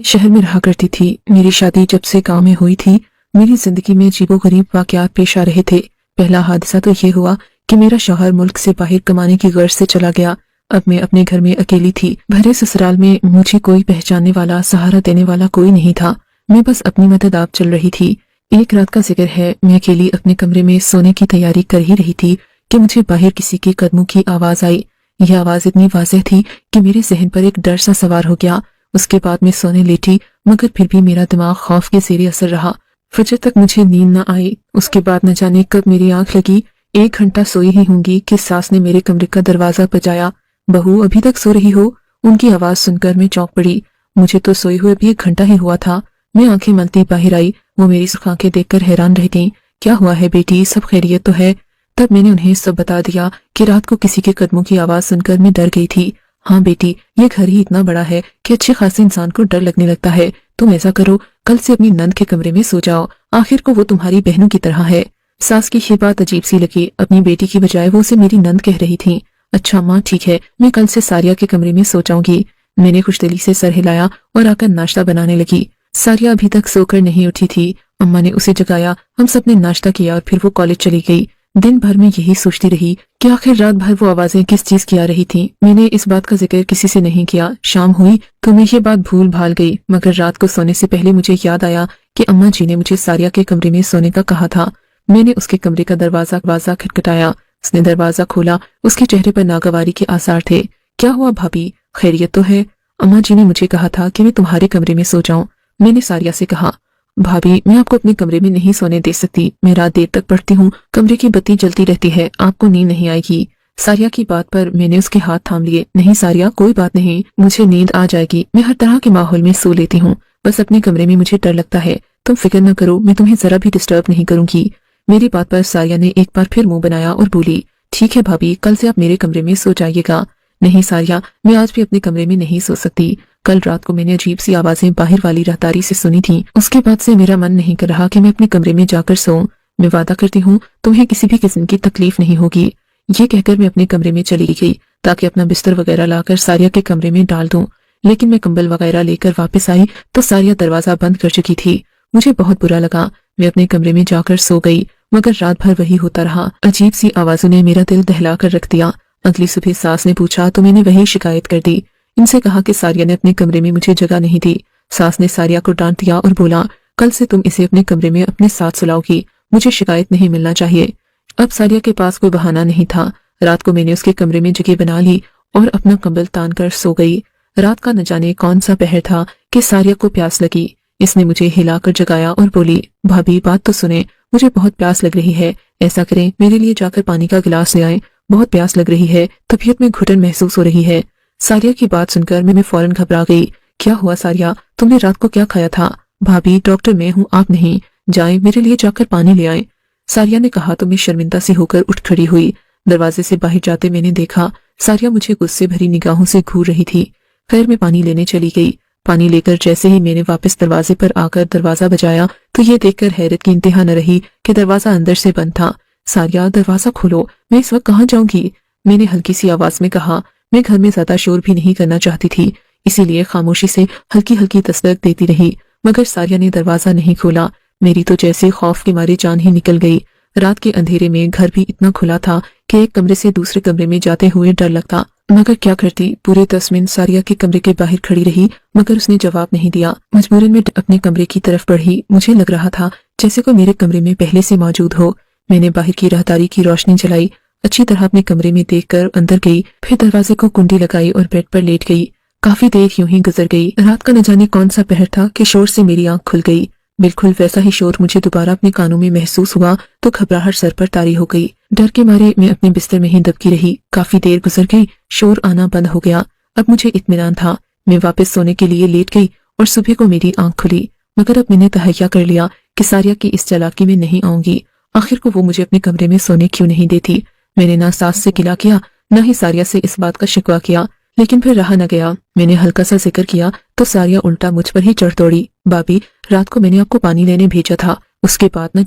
शहर में रहा करती थी। मेरी शादी जब से गांव में हुई थी, मेरी जिंदगी में अजीबोगरीब वाकयात पेश आ रहे थे। पहला हादसा तो ये हुआ कि मेरा शौहर मुल्क से बाहर कमाने की गर्ज से चला गया। अब मैं अपने घर में अकेली थी। भरे ससुराल में मुझे कोई पहचानने वाला, सहारा देने वाला कोई नहीं था। मैं बस अपनी मदद आप चल रही थी। एक रात का जिक्र है, मैं अकेली अपने कमरे में सोने की तैयारी कर ही रही थी कि मुझे बाहर किसी के कदमों की आवाज आई। यह आवाज इतनी वाज़ेह थी कि मेरे जहन पर एक डर सा सवार हो गया। उसके बाद मैं सोने लेटी, मगर फिर भी मेरा दिमाग खौफ के ज़ेरे असर रहा। फजर तक मुझे नींद न आई। उसके बाद न जाने कब मेरी आंख लगी। 1 घंटा सोई ही होंगी कि सास ने मेरे कमरे का दरवाजा बजाया। बहू, अभी तक सो रही हो? उनकी आवाज सुनकर मैं चौंक पड़ी। मुझे तो सोए हुए भी 1 घंटा ही हुआ था। मैं आंखें मलती बाहर आई। वो मेरी सुर्ख आंखें देखकर हैरान रह गईं। क्या हुआ है बेटी, सब खैरियत तो है? तब मैंने उन्हें सब बता दिया कि रात को किसी के कदमों की आवाज सुनकर मैं डर गई थी। हाँ बेटी, ये घर ही इतना बड़ा है कि अच्छे खासे इंसान को डर लगने लगता है। तुम ऐसा करो, कल से अपनी नंद के कमरे में सो जाओ। आखिर को वो तुम्हारी बहनों की तरह है। सास की ये बात अजीब सी लगी। अपनी बेटी की बजाय वो उसे मेरी नंद कह रही थी। अच्छा माँ, ठीक है, मैं कल से सारिया के कमरे में सो जाऊंगी। मैंने खुशदिली से सर हिलाया और आकर नाश्ता बनाने लगी। सारिया अभी तक सोकर नहीं उठी थी। अम्मा ने उसे जगाया, हम सब ने नाश्ता किया और फिर वो कॉलेज चली गई। दिन भर में यही सोचती रही कि आखिर रात भर वो आवाजें किस चीज की आ रही थीं। मैंने इस बात का जिक्र किसी से नहीं किया। शाम हुई तो मैं ये बात भूल भाल गई, मगर रात को सोने से पहले मुझे याद आया कि अम्मा जी ने मुझे सारिया के कमरे में सोने का कहा था। मैंने उसके कमरे का दरवाजा खटखटाया। उसने दरवाजा खोला। उसके चेहरे पर नागवारी के आसार थे। क्या हुआ भाभी, खैरियत तो है? अम्मा जी ने मुझे कहा था कि मैं तुम्हारे कमरे में सो जाऊं। मैंने सारिया से कहा, भाभी मैं आपको अपने कमरे में नहीं सोने दे सकती। मैं रात देर तक पढ़ती हूँ, कमरे की बत्ती जलती रहती है, आपको नींद नहीं आएगी। सारिया की बात पर मैंने उसके हाथ थाम लिए। नहीं सारिया, कोई बात नहीं, मुझे नींद आ जाएगी। मैं हर तरह के माहौल में सो लेती हूँ, बस अपने कमरे में मुझे डर लगता है। तुम फिक्र न करो, मैं तुम्हें जरा भी डिस्टर्ब नहीं करूंगी। मेरी बात पर सारिया ने एक बार फिर मुंह बनाया और बोली, ठीक है भाभी, कल से आप मेरे कमरे में सो जाइएगा। नहीं सारिया, मैं आज भी अपने कमरे में नहीं सो सकती। कल रात को मैंने अजीब सी आवाजें बाहर वाली राहदारी से सुनी थी। उसके बाद से मेरा मन नहीं कर रहा कि मैं अपने कमरे में जाकर सोऊं। मैं वादा करती हूँ तुम्हें किसी भी किस्म की तकलीफ नहीं होगी। ये कहकर मैं अपने कमरे में चली गई ताकि अपना बिस्तर वगैरह लाकर सारिया के कमरे में डाल दूं। लेकिन मैं कंबल वगैरह लेकर वापस आई तो सारिया दरवाजा बंद कर चुकी थी। मुझे बहुत बुरा लगा। मैं अपने कमरे में जाकर सो गई, मगर रात भर वही होता रहा। अजीब सी आवाजों ने मेरा दिल दहला कर रख दिया। अगली सुबह सास ने पूछा तो मैंने वही शिकायत कर दी। इनसे कहा कि सारिया ने अपने कमरे में मुझे जगह नहीं दी। सास ने सारिया को डांट दिया और बोला, कल से तुम इसे अपने कमरे में अपने साथ सुलाओगी, मुझे शिकायत नहीं मिलना चाहिए। अब सारिया के पास कोई बहाना नहीं था। रात को मैंने उसके कमरे में जगह बना ली और अपना कंबल तान कर सो गई। रात का न जाने कौन सा पहर था कि सारिया को प्यास लगी। इसने मुझे हिलाकर जगाया और बोली, भाभी बात तो सुने, मुझे बहुत प्यास लग रही है। ऐसा करें, मेरे लिए जाकर पानी का गिलास ले आए, बहुत प्यास लग रही है, तबीयत में घुटन महसूस हो रही है। सारिया की बात सुनकर मैं फौरन घबरा गई। क्या हुआ सारिया, तुमने रात को क्या खाया था? भाभी डॉक्टर मैं हूँ, आप नहीं। जाएं, मेरे लिए जाकर पानी ले आएं। सारिया ने कहा तो मैं शर्मिंदा सी होकर उठ खड़ी हुई। दरवाजे से बाहर जाते मैंने देखा सारिया मुझे गुस्से भरी निगाहों से घूर रही थी। खैर मैं पानी लेने चली गई। पानी लेकर जैसे ही मैंने वापस दरवाजे पर आकर दरवाजा बजाया तो ये देखकर हैरत की इंतहा न रही कि दरवाजा अंदर से बंद था। सारिया दरवाजा खोलो, मैं इस वक्त कहाँ जाऊंगी? मैंने हल्की सी आवाज में कहा। मैं घर में ज्यादा शोर भी नहीं करना चाहती थी, इसीलिए खामोशी से हल्की हल्की दस्तक देती रही, मगर सारिया ने दरवाजा नहीं खोला। मेरी तो जैसे खौफ के मारे जान ही निकल गई। रात के अंधेरे में घर भी इतना खुला था कि एक कमरे से दूसरे कमरे में जाते हुए डर लगता, मगर क्या करती। पूरे 10 मिनट सारिया के कमरे के बाहर खड़ी रही, मगर उसने जवाब नहीं दिया। मजबूरन में अपने कमरे की तरफ बढ़ी। मुझे लग रहा था जैसे कोई मेरे कमरे में पहले से मौजूद हो। मैंने बाहर की राहदारी की रोशनी जलाई, अच्छी तरह अपने कमरे में देखकर अंदर गई, फिर दरवाजे को कुंडी लगाई और बेड पर लेट गई। काफी देर यूं ही गुजर गई। रात का न जाने कौन सा पहर था कि शोर से मेरी आंख खुल गई। बिल्कुल वैसा ही शोर मुझे दोबारा अपने कानों में महसूस हुआ तो घबराहट सर पर तारी हो गई। डर के मारे मैं अपने बिस्तर में ही दबकी रही। काफी देर गुजर गई, शोर आना बंद हो गया। अब मुझे इत्मीनान था। मैं वापस सोने के लिए लेट गई और सुबह को मेरी आंख खुली, मगर अब मैंने तहैया कर लिया कि सारिया की इस चालाकी में नहीं आऊंगी। आखिर को वो मुझे अपने कमरे में सोने क्यों नहीं देती। मैंने ना सास से गिला किया, न ही सारिया से इस बात का शिकवा किया, लेकिन फिर रहा न गया। मैंने हल्का सा जिक्र किया तो सारिया उल्टा मुझ पर ही चढ़ दौड़ी। भाभी रात को मैंने आपको पानी लेने भेजा था, उसके बाद न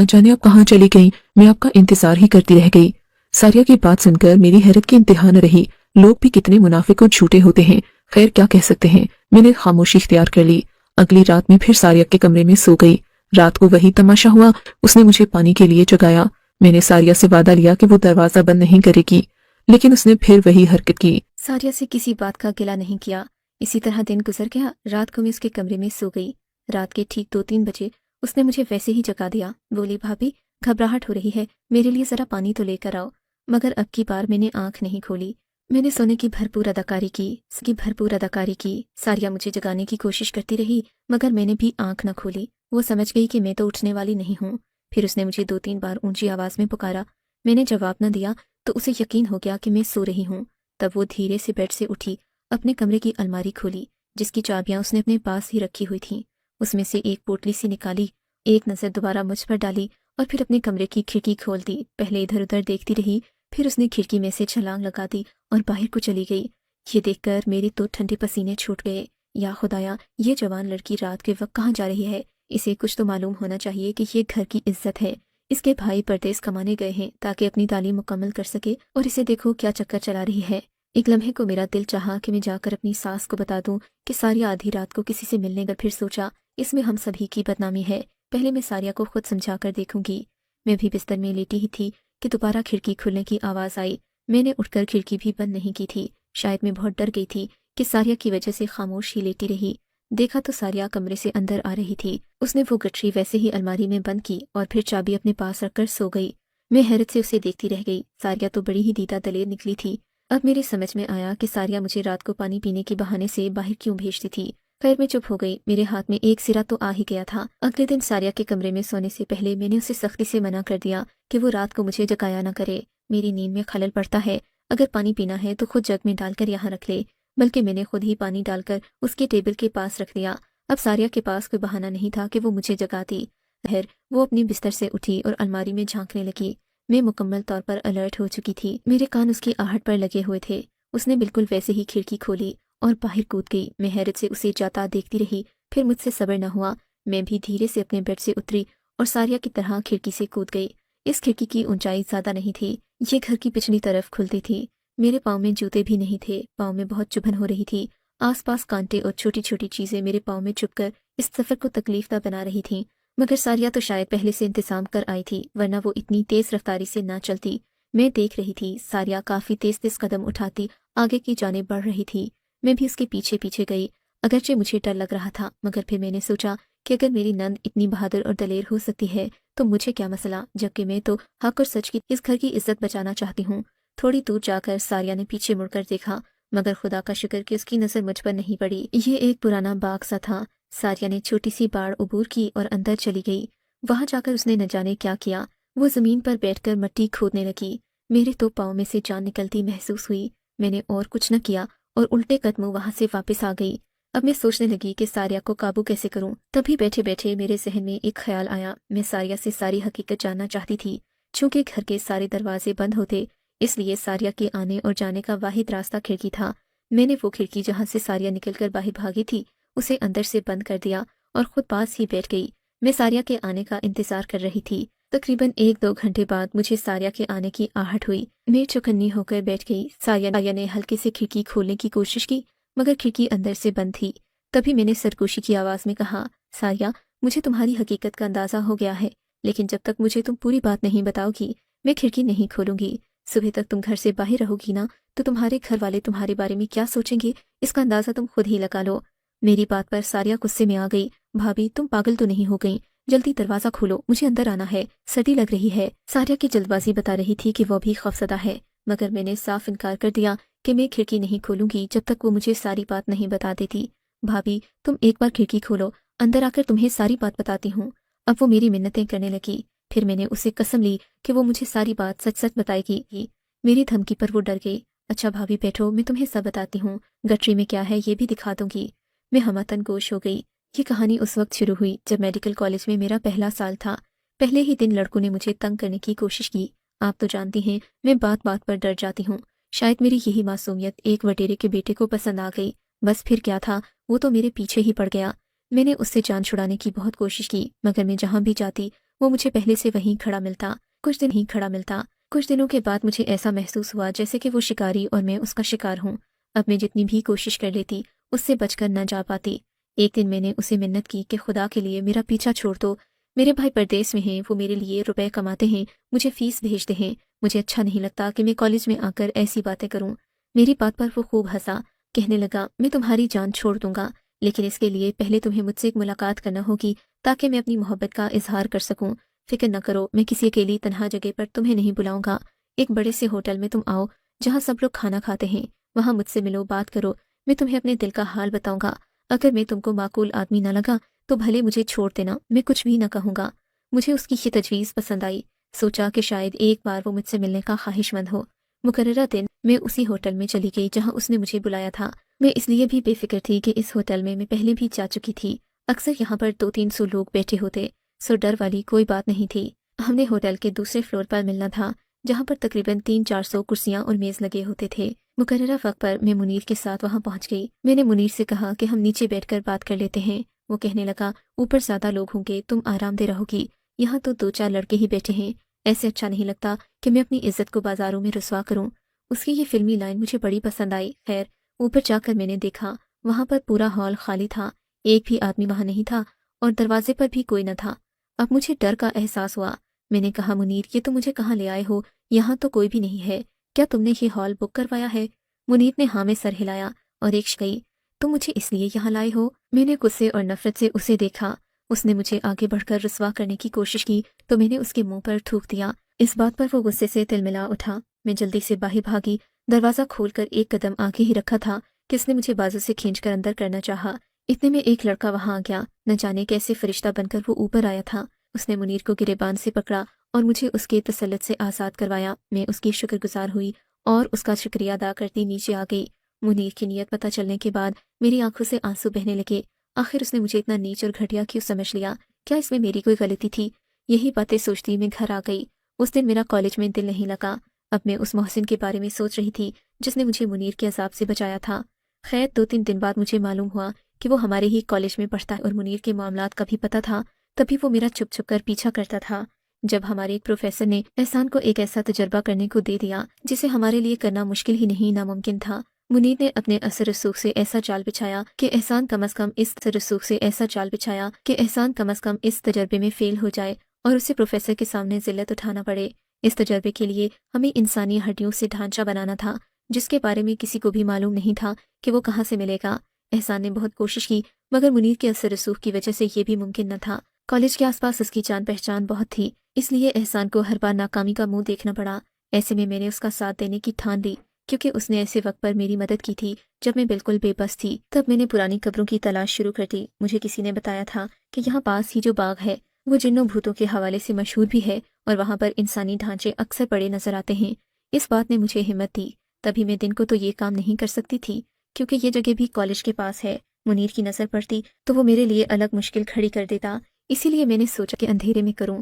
जाने आप कहाँ चली गई, मैं आपका इंतजार ही करती रह गई। सारिया की बात सुनकर मेरी हैरत की इंतहा न रही। लोग भी कितने मुनाफिक और झूठे होते हैं। खैर क्या कह सकते हैं, मैंने खामोशी इख्तियार कर ली। अगली रात में फिर सारिया के कमरे में सो गई। रात को वही तमाशा हुआ, उसने मुझे पानी के लिए जगाया। मैंने सारिया से वादा लिया कि वो दरवाजा बंद नहीं करेगी, लेकिन उसने फिर वही हरकत की। सारिया से किसी बात का गिला नहीं किया। इसी तरह दिन गुजर गया। रात को मैं उसके कमरे में सो गई। रात के ठीक 2-3 बजे उसने मुझे वैसे ही जगा दिया। बोली, भाभी घबराहट हो रही है, मेरे लिए जरा पानी तो लेकर आओ। मगर अब की बार मैंने आंख नहीं खोली। मैंने सोने की भरपूर अदाकारी की। सारिया मुझे जगाने की कोशिश करती रही, मगर मैंने भी आंख न खोली। वो समझ गई कि मैं तो उठने वाली नहीं हूँ। फिर उसने मुझे 2-3 बार ऊंची आवाज में पुकारा। मैंने जवाब न दिया तो उसे यकीन हो गया कि मैं सो रही हूँ। तब वो धीरे से बेड से उठी, अपने कमरे की अलमारी खोली, जिसकी चाबियां उसने अपने पास ही रखी हुई थीं। उसमें से एक पोटली सी निकाली, एक नजर दोबारा मुझ पर डाली और फिर अपने कमरे की खिड़की खोल दी। पहले इधर उधर देखती रही, फिर उसने खिड़की में से छलांग लगा दी और बाहर को चली गई। ये देखकर मेरे तो ठंडे पसीने छूट गए। या खुदाया, ये जवान लड़की रात के वक्त कहाँ जा रही है? इसे कुछ तो मालूम होना चाहिए कि ये घर की इज्जत है। इसके भाई परदेस कमाने गए हैं ताकि अपनी तालीम मुकम्मल कर सके, और इसे देखो क्या चक्कर चला रही है। एक लम्हे को मेरा दिल चाहा कि मैं जाकर अपनी सास को बता दूं कि सारिया आधी रात को किसी से मिलने गई। फिर सोचा, इसमें हम सभी की बदनामी है। पहले मैं सारिया को खुद समझा कर देखूंगी। मैं भी बिस्तर में लेटी ही थी कि दोबारा खिड़की खुलने की आवाज़ आई। मैंने उठकर खिड़की भी बंद नहीं की थी। शायद मैं बहुत डर गई थी कि सारिया की वजह से खामोश ही लेटी रही। देखा तो सारिया कमरे से अंदर आ रही थी। उसने वो गठरी वैसे ही अलमारी में बंद की और फिर चाबी अपने पास रखकर सो गई। मैं हैरत से उसे देखती रह गई। सारिया तो बड़ी ही दीदा दलेर निकली थी। अब मेरी समझ में आया कि सारिया मुझे रात को पानी पीने के बहाने से बाहर क्यों भेजती थी। खैर मैं चुप हो गई। मेरे हाथ में एक सिरा तो आ ही गया था। अगले दिन सारिया के कमरे में सोने से पहले मैंने उसे सख्ती से मना कर दिया कि वो रात को मुझे जगाया न करे। मेरी नींद में खलल पड़ता है। अगर पानी पीना है तो खुद जग में डालकर यहाँ रख ले। बल्कि मैंने खुद ही पानी डालकर उसके टेबल के पास रख दिया। अब सारिया के पास कोई बहाना नहीं था कि वो मुझे जगाती। खैर वो अपनी बिस्तर से उठी और अलमारी में झांकने लगी। मैं मुकम्मल तौर पर अलर्ट हो चुकी थी। मेरे कान उसकी आहट पर लगे हुए थे। उसने बिल्कुल वैसे ही खिड़की खोली और बाहर कूद गई। मैं हैरत से उसे जाता देखती रही। फिर मुझसे सब्र न हुआ। मैं भी धीरे से अपने बेड से उतरी और सारिया की तरह खिड़की से कूद गई। इस खिड़की की ऊंचाई ज्यादा नहीं थी। ये घर की पिछली तरफ खुलती थी। मेरे पाँव में जूते भी नहीं थे। पाँव में बहुत चुभन हो रही थी। आसपास कांटे और छोटी छोटी चीजें मेरे पाँव में चुभकर इस सफर को तकलीफदा बना रही थीं। मगर सारिया तो शायद पहले से इंतजाम कर आई थी, वरना वो इतनी तेज रफ्तारी से ना चलती। मैं देख रही थी सारिया काफी तेज तेज कदम उठाती आगे की जाने बढ़ रही थी। मैं भी उसके पीछे पीछे गई। अगरचे मुझे डर लग रहा था, मगर फिर मैंने सोचा कि अगर मेरी नंद इतनी बहादुर और दलेर हो सकती है तो मुझे क्या मसला, जबकि मैं तो हक और सच की इस घर की इज्जत बचाना चाहती हूँ। थोड़ी दूर जाकर सारिया ने पीछे मुड़कर देखा, मगर खुदा का शुक्र कि उसकी नजर मुझ पर नहीं पड़ी। ये एक पुराना बाग सा था। सारिया ने छोटी सी बाड़ उबूर की और अंदर चली गई। वहां जाकर उसने न जाने क्या किया। वो जमीन पर बैठकर मिट्टी खोदने लगी। मेरे तो पाँव में से जान निकलती महसूस हुई। मैंने और कुछ न किया और उल्टे कदमों वहां से वापस आ गई। अब मैं सोचने लगी कि सारिया को काबू कैसे करूं। तभी बैठे बैठे मेरे जहन में एक ख्याल आया। मैं सारिया से सारी हकीकत जानना चाहती थी। चूंकि घर के सारे दरवाजे बंद होते, इसलिए सारिया के आने और जाने का वाहिद रास्ता खिड़की था। मैंने वो खिड़की जहां से सारिया निकलकर बाहर भागी थी उसे अंदर से बंद कर दिया और खुद पास ही बैठ गई। मैं सारिया के आने का इंतजार कर रही थी। तकरीबन 1-2 घंटे बाद मुझे सारिया के आने की आहट हुई। मैं चौकन्नी होकर बैठ गई। सारिया ने हल्के से खिड़की खोलने की कोशिश की, मगर खिड़की अंदर से बंद थी। तभी मैंने सरगोशी की आवाज में कहा, सारिया, मुझे तुम्हारी हकीकत का अंदाजा हो गया है, लेकिन जब तक मुझे तुम पूरी बात नहीं बताओगी मैं खिड़की नहीं खोलूंगी। सुबह तक तुम घर से बाहर रहोगी ना, तो तुम्हारे घर वाले तुम्हारे बारे में क्या सोचेंगे इसका अंदाजा तुम खुद ही लगा लो। मेरी बात पर सारिया गुस्से में आ गई। भाभी, तुम पागल तो नहीं हो गई? जल्दी दरवाजा खोलो, मुझे अंदर आना है, सर्दी लग रही है। सारिया की जल्दबाजी बता रही थी कि वो भी खौफजदा है, मगर मैंने साफ इनकार कर दिया कि मैं खिड़की नहीं खोलूंगी जब तक वो मुझे सारी बात नहीं बता देती। भाभी, तुम एक बार खिड़की खोलो, अंदर आकर तुम्हें सारी बात बताती हूँ। अब वो मेरी मिन्नतें करने लगी। फिर मैंने उसे कसम ली कि वो मुझे सारी बात सच सच बताएगी। मेरी धमकी पर वो डर गई। अच्छा भाभी बैठो, मैं तुम्हें सब बताती हूँ। गठरी में क्या है ये भी दिखा दूंगी। मैं हमतन गोश हो गई। ये कहानी उस वक्त शुरू हुई जब मेडिकल कॉलेज में मेरा पहला साल था। पहले ही दिन लड़कों ने मुझे तंग करने की कोशिश की। आप तो जानती हैं मैं बात बात पर डर जाती हूँ। शायद मेरी यही मासूमियत एक वटेरे के बेटे को पसंद आ गई। बस फिर क्या था, वो तो मेरे पीछे ही पड़ गया। मैंने उससे जान छुड़ाने की बहुत कोशिश की, मगर मैं जहाँ भी जाती वो मुझे पहले से वहीं खड़ा मिलता। कुछ दिन ही खड़ा मिलता। कुछ दिनों के बाद मुझे ऐसा महसूस हुआ जैसे कि वो शिकारी और मैं उसका शिकार हूँ। अब मैं जितनी भी कोशिश कर लेती उससे बचकर न जा पाती। एक दिन मैंने उसे मिन्नत की कि खुदा के लिए मेरा पीछा छोड़ दो, मेरे भाई परदेस में हैं, वो मेरे लिए रुपए कमाते हैं, मुझे फीस भेजते हैं, मुझे अच्छा नहीं लगता कि मैं कॉलेज में आकर ऐसी बातें करूं। मेरी बात पर वो खूब हंसा, कहने लगा मैं तुम्हारी जान छोड़ दूंगा, लेकिन इसके लिए पहले तुम्हें मुझसे एक मुलाकात करना होगी ताकि मैं अपनी मोहब्बत का इजहार कर सकूं। फिक्र न करो, मैं किसी अकेली तन्हा जगह पर तुम्हें नहीं बुलाऊंगा। एक बड़े से होटल में तुम आओ जहाँ सब लोग खाना खाते हैं, वहाँ मुझसे मिलो, बात करो, मैं तुम्हें अपने दिल का हाल बताऊंगा। अगर मैं तुमको माकूल आदमी न लगा तो भले मुझे छोड़ देना, मैं कुछ भी न कहूँगा। मुझे उसकी ये तजवीज़ पसंद आई। सोचा कि शायद एक बार वो मुझसे मिलने का ख्वाहिशमंद हो। मुकर्ररा दिन मैं उसी होटल में चली गई जहाँ उसने मुझे बुलाया था। मैं इसलिए भी बेफिक्र थी कि इस होटल में मैं पहले भी जा चुकी थी। अक्सर यहाँ पर 200-300 लोग बैठे होते, सो डर वाली कोई बात नहीं थी। हमने होटल के दूसरे फ्लोर पर मिलना था, जहाँ पर तकरीबन 300-400 कुर्सियाँ और मेज़ लगे होते थे। मुकर्ररा वक्त पर मैं मुनीर के साथ वहाँ पहुँच गई। मैंने मुनीर से कहा कि हम नीचे बैठकर बात कर लेते हैं। वो कहने लगा, ऊपर ज़्यादा लोग होंगे, तुम आराम दे रहोगी, यहाँ तो 2-4 लड़के ही बैठे हैं, ऐसे अच्छा नहीं लगता कि मैं अपनी इज्जत को बाजारों में रुसवा करूँ। उसकी ये फिल्मी लाइन मुझे बड़ी पसंद आई। खैर, ऊपर जाकर मैंने देखा वहाँ पर पूरा हॉल खाली था, एक भी आदमी वहाँ नहीं था और दरवाजे पर भी कोई न था। अब मुझे डर का एहसास हुआ। मैंने कहा, मुनीर ये तो मुझे कहाँ ले आए हो, यहाँ तो कोई भी नहीं है, क्या तुमने ये हॉल बुक करवाया है? मुनीर ने हाँ में सर हिलाया और एक गई, तुम मुझे इसलिए यहाँ लाए हो? मैंने गुस्से और नफरत से उसे देखा। उसने मुझे आगे बढ़कर रुसवा करने की कोशिश की तो मैंने उसके मुंह पर थूक दिया। इस बात पर वो गुस्से से तिलमिला उठा। मैं जल्दी से बाहर भागी, दरवाज़ा खोलकर एक कदम आगे ही रखा था कि उसने मुझे बाजू से खींचकर अंदर करना चाहा। इतने में एक लड़का वहाँ आ गया। न जाने कैसे फरिश्ता बनकर वो ऊपर आया था। उसने मुनीर को गिरेबान से पकड़ा और मुझे उसके तसल्लुत से आज़ाद करवाया। मैं उसकी शुक्रगुजार हुई और उसका शुक्रिया अदा करती नीचे आ गई। मुनीर की नीयत पता चलने के बाद मेरी आंखों से आंसू बहने लगे। आखिर उसने मुझे इतना नीच और घटिया क्यों समझ लिया? क्या इसमें मेरी कोई गलती थी? यही बातें सोचती मैं घर आ गई। उस दिन मेरा कॉलेज में दिल नहीं लगा। अब मैं उस मोहसिन के बारे में सोच रही थी जिसने मुझे मुनीर के अजाब से बचाया था। खैर 2-3 दिन बाद मुझे मालूम हुआ कि वो हमारे ही कॉलेज में पढ़ता है और मुनीर के मामलात का भी पता था, तभी वो मेरा छुप छुप कर पीछा करता था। जब हमारे एक प्रोफेसर ने एहसान को एक ऐसा तजर्बा करने को दे दिया जिसे हमारे लिए करना मुश्किल ही नहीं नामुमकिन था, मुनीर ने अपने असर रसूख से ऐसा जाल बिछाया कि एहसान कम अज कम इस रसूख से ऐसा जाल बिछाया कि एहसान कम अज कम इस तजर्बे में फेल हो जाए और उसे प्रोफेसर के सामने जिल्लत उठाना पड़े। इस तजर्बे के लिए हमें इंसानी हड्डियों से ढांचा बनाना था जिसके बारे में किसी को भी मालूम नहीं था कि वो कहाँ से मिलेगा। एहसान ने बहुत कोशिश की मगर मुनीर के असर रसूख की वजह से ये भी मुमकिन न था। कॉलेज के आसपास उसकी जान पहचान बहुत थी, इसलिए एहसान को हर बार नाकामी का मुंह देखना पड़ा। ऐसे में मैंने उसका साथ देने की ठान ली क्योंकि उसने ऐसे वक्त पर मेरी मदद की थी जब मैं बिल्कुल बेबस थी। तब मैंने पुरानी कब्रों की तलाश शुरू कर दी। मुझे किसी ने बताया था कि यहाँ पास ही जो बाग है वो जिन्नों भूतों के हवाले से मशहूर भी है और वहाँ पर इंसानी ढांचे अक्सर पड़े नजर आते हैं। इस बात ने मुझे हिम्मत दी। तभी मैं दिन को तो ये काम नहीं कर सकती थी क्योंकि ये जगह भी कॉलेज के पास है। मुनीर की नज़र पड़ती तो वो मेरे लिए अलग मुश्किल खड़ी कर देता, इसीलिए मैंने सोचा कि अंधेरे में करूं।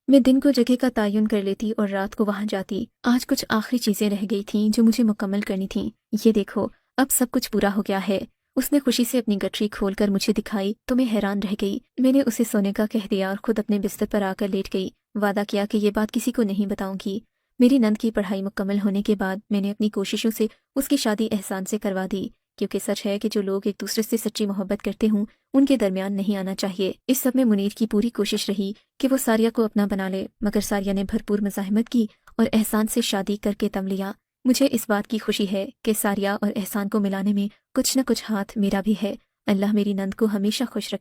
मैं दिन को जगह का तयन कर लेती और रात को वहां जाती। आज कुछ आखिरी चीजें रह गई थीं जो मुझे मुकम्मल करनी थीं। ये देखो, अब सब कुछ पूरा हो गया है। उसने खुशी से अपनी गठरी खोलकर मुझे दिखाई तो मैं हैरान रह गई। मैंने उसे सोने का कह दिया और खुद अपने बिस्तर पर आकर लेट गई। वादा किया कि ये बात किसी को नहीं बताऊंगी। मेरी नंद की पढ़ाई मुकम्मल होने के बाद मैंने अपनी कोशिशों से उसकी शादी एहसान से करवा दी, क्योंकि सच है कि जो लोग एक दूसरे से सच्ची मोहब्बत करते हों उनके दरमियान नहीं आना चाहिए। इस सब में मुनीर की पूरी कोशिश रही कि वो सारिया को अपना बना ले, मगर सारिया ने भरपूर मज़ाहमत की और एहसान से शादी करके तम लिया। मुझे इस बात की खुशी है कि सारिया और एहसान को मिलाने में कुछ न कुछ हाथ मेरा भी है। अल्लाह मेरी नंद को हमेशा खुश रखे।